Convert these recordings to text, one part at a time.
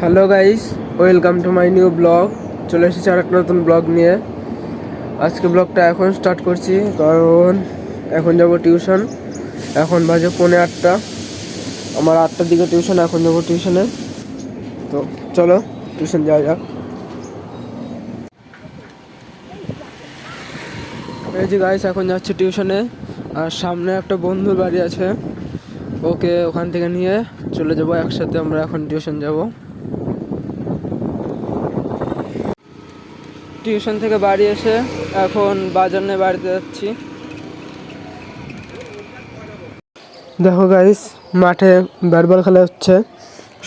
Hello guys, welcome to my new blog. চলে এসেছি আর একটা নতুন ব্লগ নিয়ে। আজকে ব্লগটা এখন স্টার্ট করছি, কারণ এখন যাব টিউশন। এখন বাজে 8:45। আমার 8টার দিকে টিউশন, এখন যাবো টিউশনে। তো চলো টিউশন যাওয়া যাক। এই যে গাইস, এখন যাচ্ছি টিউশনে। আর সামনে একটা বন্ধুর বাড়ি আছে, ওকে ওখান থেকে নিয়ে চলে যাবো একসাথে। আমরা এখন টিউশন যাব। টিউশন থেকে বাড়ি এসে এখন বাজার নিয়ে বাড়িতে যাচ্ছি। দেখো গাইস, মাঠে ব্যাট বল খেলা হচ্ছে,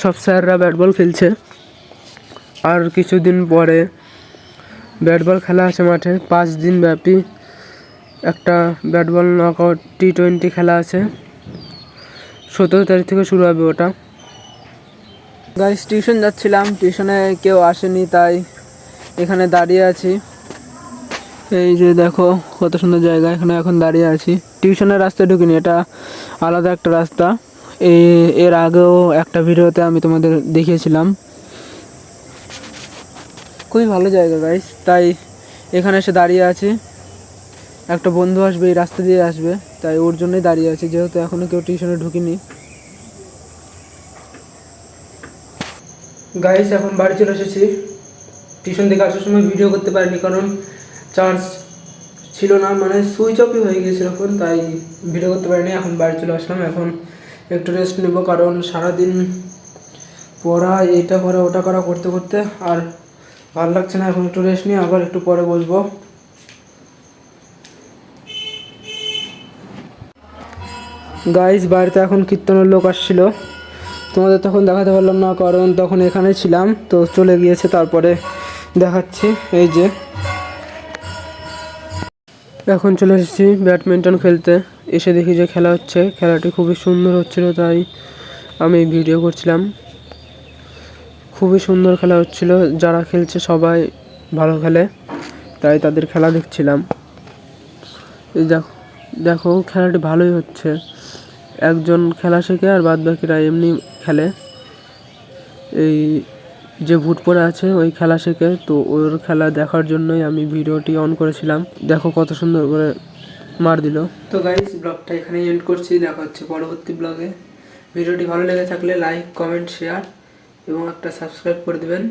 সব স্যাররা ব্যাট বল খেলছে। আর কিছুদিন পরে ব্যাট বল খেলা আছে মাঠে, 5 দিন ব্যাপী একটা ব্যাট বল নকআউট T20 খেলা আছে। 17 তারিখ থেকে শুরু হবে ওটা। গাইস, টিউশন যাচ্ছিলাম, টিউশনে কেউ আসেনি, তাই এখানে দাঁড়িয়ে আছি। এই যে দেখো কত সুন্দর জায়গা, এখানে এখন দাঁড়িয়ে আছি। টিউশনের রাস্তায় ঢুকিনি, এটা আলাদা একটা রাস্তা। এর আগেও একটা ভিডিওতে আমি তোমাদের দেখিয়েছিলাম। খুবই ভালো জায়গা গাইস, তাই এখানে এসে দাঁড়িয়ে আছি। একটা বন্ধু আসবে, এই রাস্তা দিয়ে আসবে, তাই ওর জন্যই দাঁড়িয়ে আছি, যেহেতু এখনও কেউ টিউশনে ঢুকিনি। গাইস, এখন বাড়ি চলে এসেছি। টিউশন থেকে আসার সময় ভিডিও করতে পারিনি, কারণ চার্জ ছিল না, মানে সুইচ অফই হয়ে গিয়েছিল ফোন, তাই ভিডিও করতে পারিনি। এখন বাড়ি চলে আসলাম, এখন একটু রেস্ট নেব, কারণ সারাদিন পড়া, এইটা করা ওটা করা করতে করতে আর ভালো লাগছে না। এখন একটু রেস্ট নিয়ে আবার একটু পরে বসবো। গাইস, বাড়িতে এখন কীর্তনের লোক আসছিল, তোমাদের তখন দেখাতে পারলাম না, কারণ তখন এখানে ছিলাম, তো চলে গিয়েছে। তারপরে দেখাচ্ছি। এই যে এখন চলে এসেছি ব্যাডমিন্টন খেলতে। এসে দেখি যে খেলা হচ্ছে, খেলাটি খুবই সুন্দর হচ্ছিল, তাই আমি ভিডিও করছিলাম। খুবই সুন্দর খেলা হচ্ছিল, যারা খেলছে সবাই ভালো খেলে, তাই তাদের খেলা দেখছিলাম। এই দেখো দেখো খেলাটি ভালোই হচ্ছে। একজন খেলা শেখে আর বাদ বাকিরা এমনি খেলে। এই যে ভুট পরে আছে ওই খেলা শেখে, তো ওর খেলা দেখার জন্যই আমি ভিডিওটি অন করেছিলাম। দেখো কত সুন্দর করে মার দিল। তো গাইস, ব্লগটা এখানেই এন্ড করছি, দেখা হচ্ছে পরবর্তী ব্লগে। ভিডিওটি ভালো লেগে থাকলে লাইক, কমেন্ট, শেয়ার এবং একটা সাবস্ক্রাইব করে দেবেন।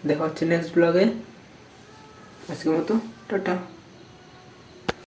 দেখা হচ্ছে নেক্সট ব্লগে। আজকের মতো টাটা।